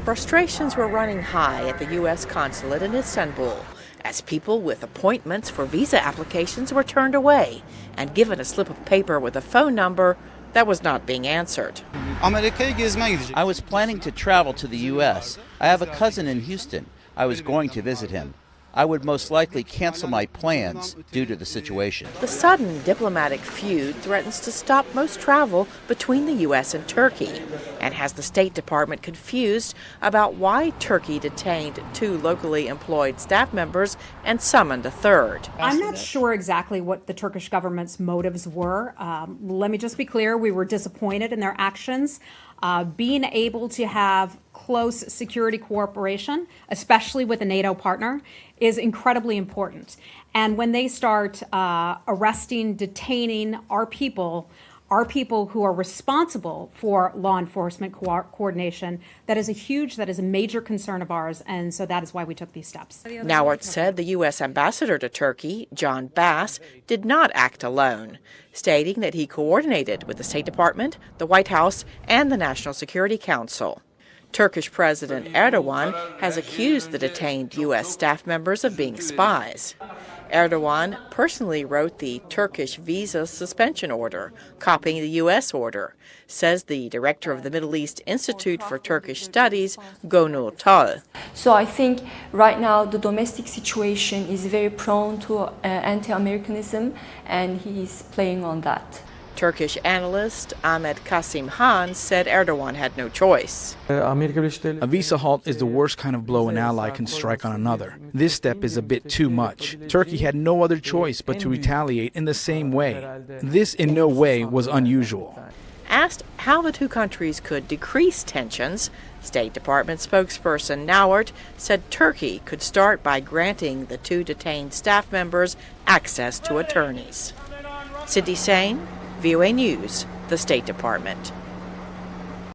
Frustrations were running high at the U.S. Consulate in Istanbul as people with appointments for visa applications were turned away and given a slip of paper with a phone number that was not being answered. I was planning to travel to the U.S. I have a cousin in Houston. I was going to visit him. I would most likely cancel my plans due to the situation. The sudden diplomatic feud threatens to stop most travel between the U.S. and Turkey and has the State Department confused about why Turkey detained 2 locally employed staff members and summoned a 3rd. I'm not sure exactly what the Turkish government's motives were. Let me just be clear, we were disappointed in their actions. Being able to have close security cooperation, especially with a NATO partner, is incredibly important. And when they start arresting, detaining our people who are responsible for law enforcement coordination, that is a major concern of ours, and so that is why we took these steps. Nauert said the U.S. ambassador to Turkey, John Bass, did not act alone, stating that he coordinated with the State Department, the White House, and the National Security Council. Turkish President Erdogan has accused the detained U.S. staff members of being spies. Erdogan personally wrote the Turkish visa suspension order, copying the U.S. order, says the director of the Middle East Institute for Turkish Studies, Gönül Tal. So I think right now the domestic situation is very prone to anti-Americanism, and he's playing on that. Turkish analyst Ahmet Kasim Han said Erdogan had no choice. A visa halt is the worst kind of blow an ally can strike on another. This step is a bit too much. Turkey had no other choice but to retaliate in the same way. This in no way was unusual. Asked how the 2 countries could decrease tensions, State Department spokesperson Nauert said Turkey could start by granting the 2 detained staff members access to attorneys. Saine, VOA News, the State Department.